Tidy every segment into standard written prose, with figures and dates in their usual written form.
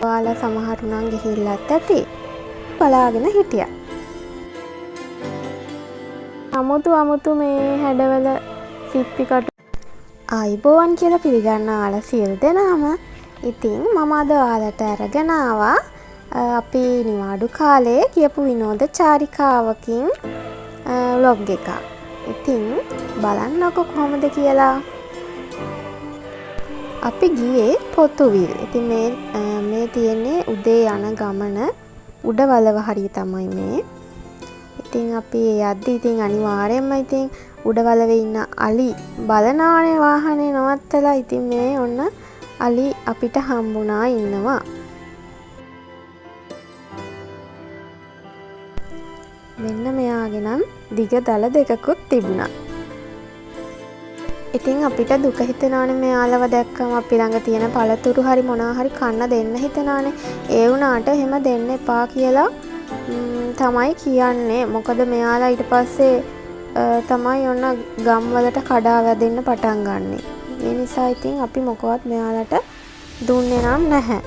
ඔයාලා සමහරු නම් ගිහිල්ලත් ඇති. බලාගෙන හිටියා. අමුතු මේ හැඩවල සිප්පි කටු ආයිබෝවන් කියලා පිළිගන්න ආලා සියලු දෙනාම. ඉතින් මම අද ඔයාලට අරගෙන ආවා අපි නිවාඩු කාලේ කියපු විනෝද චාරිකාවකින් vlog එකක්. ඉතින් බලන්නකො කොහොමද කියලා. අපි ගියේ පොතුවිල්. ඉතින් මේ තියෙන්නේ උදේ යන ගමන උඩවලව හරිය තමයි මේ. ඉතින් අපි යද්දි ඉතින් අනිවාර්යයෙන්ම ඉතින් උඩවලවේ ඉන්න අලි බලනානේ වාහනේ නවත්තලා. ඉතින් මේ ඔන්න අලි අපිට හම්බුණා ඉන්නවා. මෙන්න මෙයාගේ නම් දිග දල දෙකකුත් තිබුණා. ඉතින් අපිට දුක හිතෙනවානේ මෙයාලව දැක්කම අපි ළඟ තියෙන පළතුරු හරි මොනවා හරි කන්න දෙන්න හිතෙනවානේ. ඒ වුණාට එහෙම දෙන්න එපා කියලා තමයි කියන්නේ. මොකද මෙයාලා ඊට පස්සේ තමයි ඔන්න ගම්වලට කඩා වැදෙන්න පටන් ගන්නෙ. ඒ නිසා ඉතින් අපි මොකවත් මෙයාලට දුන්නේ නම් නැහැ.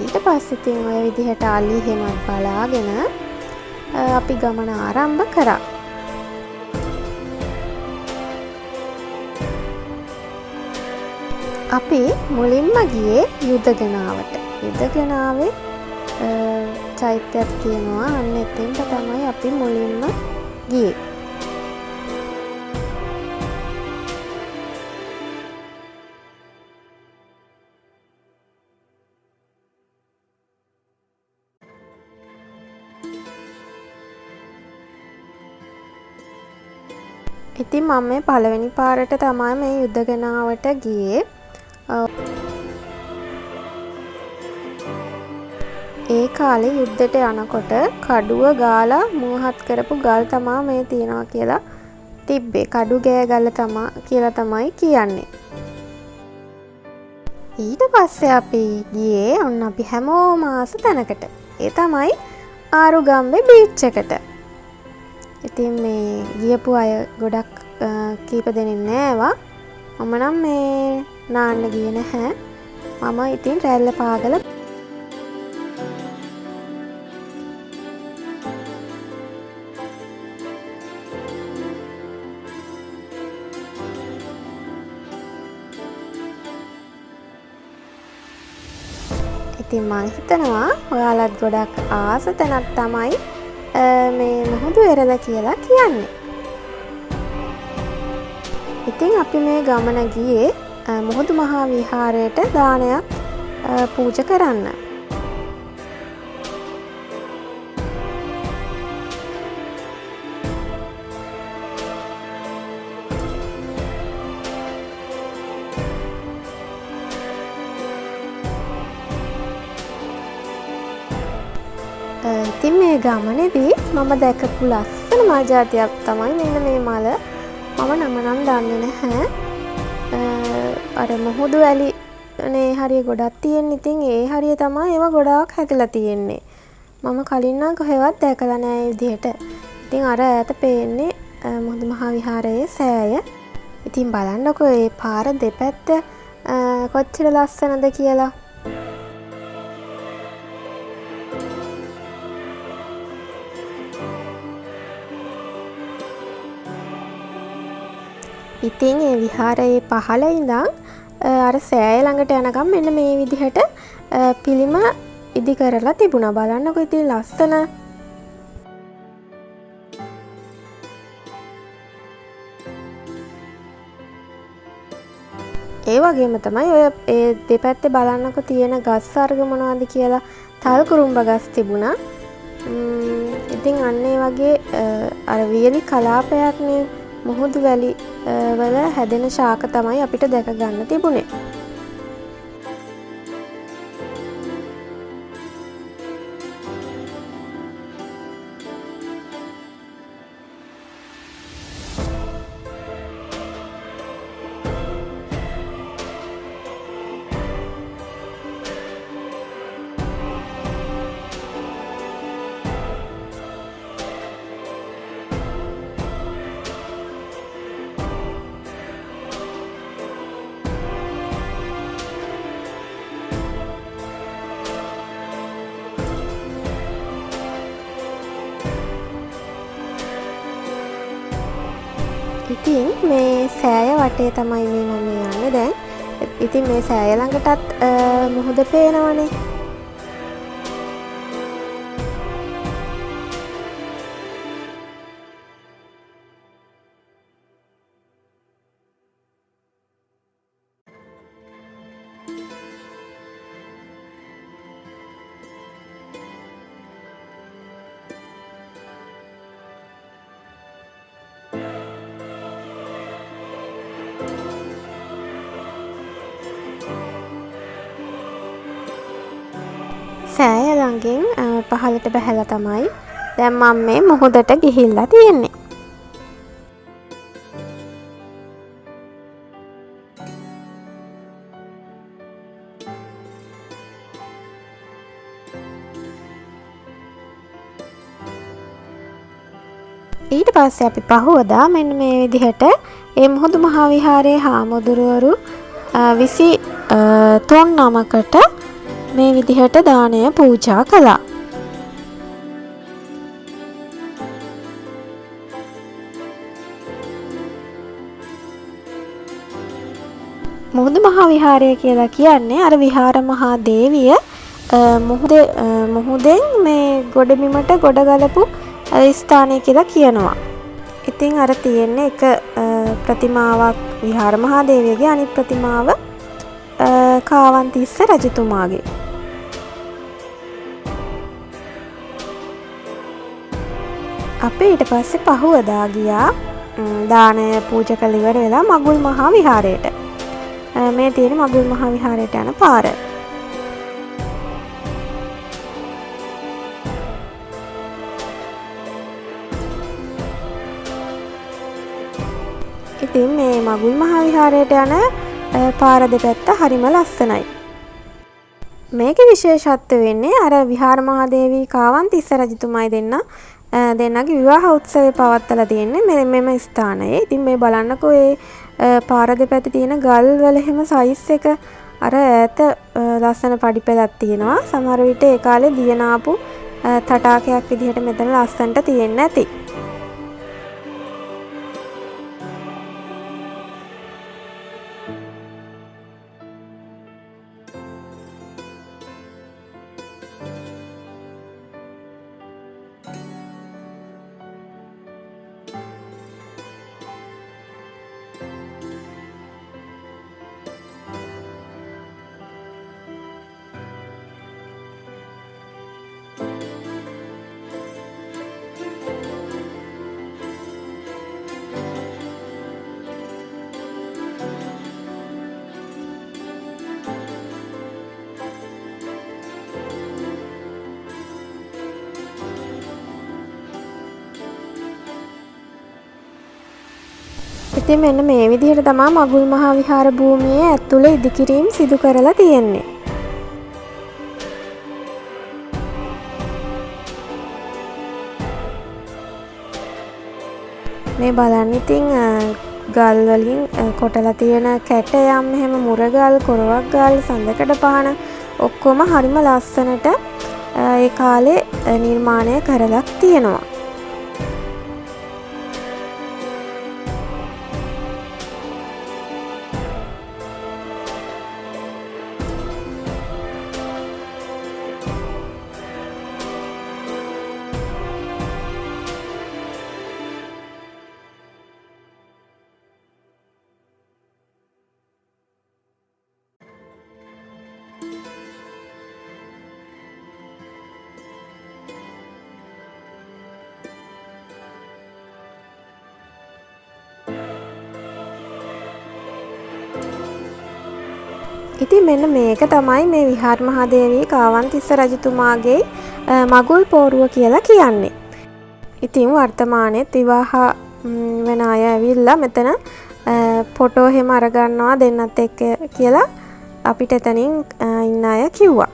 ඊට පස්සේ ඉතින් ඔය විදිහට අලි හැමත් බලාගෙන අපි ගමන ආරම්භ කරා. අපි මුලින්ම ගියේ යුදගනාවට. යුදගනාවේ චෛත්‍යයක් තියෙනවා. අන්න එතෙන්ට තමයි අපි මුලින්ම ගියේ. ඉතින් මම මේ පළවෙනි පාරට තමයි මේ යුදගනාවට ගියේ. ඒ කාලේ යුද්ධෙට යනකොට කඩුව ගාලා මුවහත් කරපු ගල් තමා මේ තියනවා කියලා තිබ්බේ. කඩු ගෑ ගල තමා කියලා තමයි කියන්නේ. ඊට පස්සේ අපි ගියේ ඔන්න අපි හැමෝම ආස තැනකට. ඒ තමයි ආරුගම්බේ බීච් එකට. ඉතින් මේ ගියපු අය ගොඩක් කීප දෙනෙක් නෑවා. මම නම් මේ නාන්න ගියේ නැහැ. මම ඉතින් රැල්ල පාගල ඉතින් මම හිතනවා ඔයාලත් ගොඩක් ආස තැනක් තමයි මේ මුහුදු එරළ කියලා කියන්නේ. ඉතින් අපි මේ ගමන ගියේ මුහුදු මහා විහාරයට දානයක් පූජා කරන්න. ඉතින් මේ ගමනේදී මම දැකපු ලස්සන මල් జాතියක් තමයි මෙන්න මේ මල. මම නම නම් දන්නේ නැහැ. අර මුහුදු වැලි නේ හරිය ගොඩක් තියෙන. ඉතින් ඒ හරිය තමයි ඒවා ගොඩාක් හැදලා තියෙන්නේ. මම කලින් නම් කොහෙවත් දැකලා නැහැ මේ විදිහට. ඉතින් අර ඈත පේන්නේ මුහුදු මහා විහාරයේ සෑය. ඉතින් බලන්නකෝ මේ පාර දෙපැත්ත කොච්චර ලස්සනද කියලා. ඉතින් ඒ විහාරයේ පහළ ඉඳන් අර සෑය ළඟට යනකම් මෙන්න මේ විදිහට පිළිම ඉදි කරලා තිබුණා. බලන්නකෝ ඉතින් ලස්සන. ඒ වගේම තමයි ඔය ඒ දෙපැත්තේ බලන්නකෝ තියෙන ගස් වර්ග මොනවද කියලා. තල් කුරුම්බ ගස් තිබුණා. ඉතින් අන්න ඒ වගේ අර වියලි කලාපයක්නේ මුහුදු වැලි වල හැදෙන ශාක තමයි අපිට දැක ගන්න තිබුණේ. ඉතින් මේ සෑය වටේ තමයි මේ මම යන්නේ දැන්. ඉතින් මේ සෑය ළඟටත් මුහුද පේනවනේ. සෑය ළඟින් පහළට බැහැලා තමයි දැන් මම මේ මුහුදට ගිහිල්ලා තියෙන්නේ. ඊට පස්සේ අපි පහුවදා මෙන්න මේ විදිහට මේ මුහුදු මහා විහාරයේ හාමුදුරුවරු 23 නමකට මේ විදිහට දානය පූජා කළා. මුහුදු මහා විහාරය කියලා කියන්නේ අර විහාර මහා දේවිය මුහුදෙන් මේ ගොඩබිමට ගොඩ ගලපු ස්ථානය කියලා කියනවා. ඉතින් අර තියෙන්නේ එක ප්‍රතිමාවක් විහාර මහා දේවියගේ, අනිත් ප්‍රතිමාව කාවන්තිස්ස රජතුමාගේ. අපි ඊට පස්සේ පහුවදා ගියා දානය පූජා කළ ඉවර වෙලා මගුල් මහා විහාරයට. මේ තියෙන මගුල් මහා විහාරයට යන පාර. ඉතින් මේ මගුල් මහා විහාරයට යන පාර දෙපැත්ත හරිම ලස්සනයි. මේකේ විශේෂත්වය වෙන්නේ අර විහාර මහාදේවී කාවන්තිස්ස රජතුමායි දෙන්නගේ විවාහ උත්සවය පවත්වලා තියෙන්නේ මෙම ස්ථානයේ. ඉතින් මේ බලන්නකෝ ඒ පාර දෙපැත්තේ තියෙන ගල් වල හැම සයිස් එක අර ඈත ලස්සන පඩිපෙළක් තියෙනවා. සමහර විට ඒ කාලේ දියනාපු තටාකයක් විදිහට මෙතන ලස්සනට තියෙන්න ඇති. ඉතින් මෙන්න මේ විදිහට තමයි මගුල් මහා විහාර භූමියේ ඇතුළේ ඉදිකිරීම් සිදු කරලා තියෙන්නේ. මේ බලන්න ඉතින් ගල් වලින් කොටලා තියෙන කැටයම් එහෙම මුරගල්, කොරවක් ගල්, සඳකඩ පහන ඔක්කොම හරිම ලස්සනට ඒ කාලේ නිර්මාණය කරලා තියෙනවා. ඉතින් මෙන්න මේක තමයි මේ විහාර මහාදේවී කාවන්තිස්ස රජතුමාගේ මගුල් පෝරුව කියලා කියන්නේ. ඉතින් වර්තමානයේත් විවාහ වෙන අය ඇවිල්ලා මෙතන ෆොටෝ එහෙම අරගන්නවා දෙන්නත් එක්ක කියලා අපිට එතනින් ඉන්න අය කිව්වා.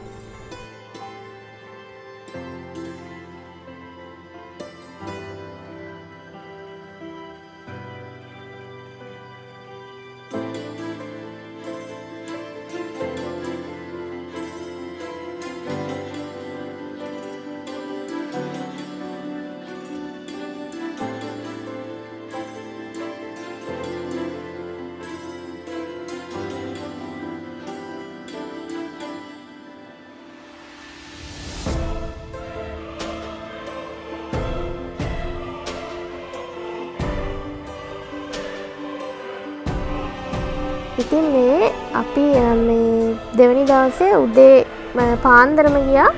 ඉතින් මේ අපි මේ දෙවනි දවසේ උදේ පාන්දරම ගියා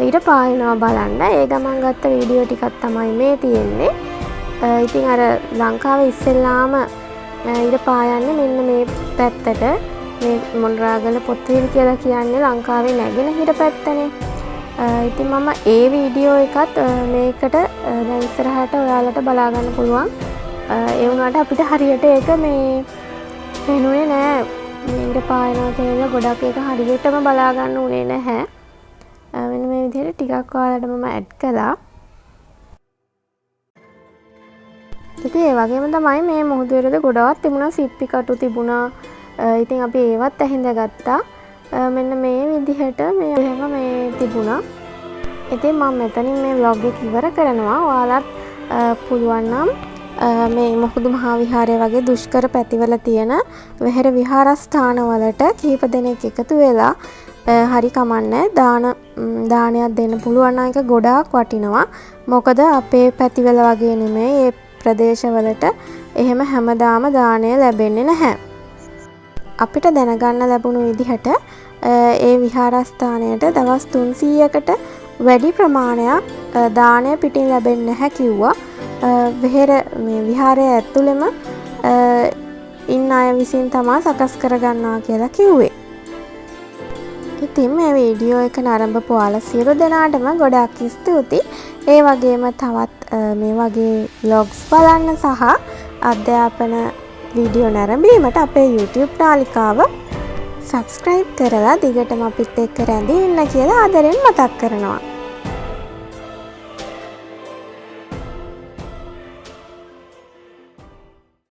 ඉර පායනවා බලන්න. ඒ ගමන් ගත්ත වීඩියෝ ටිකක් තමයි මේ තියෙන්නේ. ඉතින් අර ලංකාවේ ඉස්සෙල්ලාම ඉර පායන්නේ මෙන්න මේ පැත්තට. මේ මොණරාගල පොත්විල් කියලා කියන්නේ ලංකාවේ නැගෙනහිර පැත්තනේ. ඉතින් මම ඒ වීඩියෝ එකත් මේකට දැන් ඉස්සරහට ඔයාලට බලා ගන්න පුළුවන්. ඒ වුණාට අපිට හරියට ඒක මේ පේනුනේ නෑ. මේ ඉර පායනවා කියලා ගොඩක් ඒක හරියටම බලා ගන්න උනේ නැහැ. මෙන්න මේ විදිහට ටිකක් ඔයාලට මම ඇඩ් කළා. ඉතින් ඒ වගේම තමයි මේ මුහුදු වෙරද ගොඩාක් තිබුණා. සිප්පි කටු තිබුණා. ඉතින් අපි ඒවත් ඇහිඳගත්තා. මෙන්න මේ විදිහට මේ එහෙම මේ තිබුණා. ඉතින් මම මෙතනින් මේ vlog එක ඉවර කරනවා. ඔයාලත් පුළුවන් නම් මේ මුහුදු මහා විහාරය වගේ දුෂ්කර පැතිවල තියෙන වෙහෙර විහාරස්ථානවලට කීප දෙනෙක් එකතු වෙලා හරි කමන්නේ දානයක් දෙන්න පුළුවන් නම් ඒක ගොඩාක් වටිනවා. මොකද අපේ පැතිවල වගේ නෙමෙයි මේ ප්‍රදේශවලට එහෙම හැමදාම දානය ලැබෙන්නේ නැහැ. අපිට දැනගන්න ලැබුණු විදිහට ඒ විහාරස්ථානයට දවස් 300කට වැඩි ප්‍රමාණයක් දානය පිටින් ලැබෙන්නේ නැහැ කිව්වා. වෙහෙර මේ විහාරය ඇතුළෙම ඉන්න අය විසින් තමයි සකස් කරගන්නවා කියලා කිව්වේ. ඉතින් මේ වීඩියෝ එක නරඹපු ඔයාලා සියලු දෙනාටම ගොඩාක් ස්තුතියි. ඒ වගේම තවත් මේ වගේ vlogs බලන්න සහ අධ්‍යාපන වීඩියෝ නැරඹීමට අපේ YouTube නාලිකාව subscribe කරලා දිගටම අපිත් එක්ක රැඳී ඉන්න කියලා ආදරෙන් මතක් කරනවා.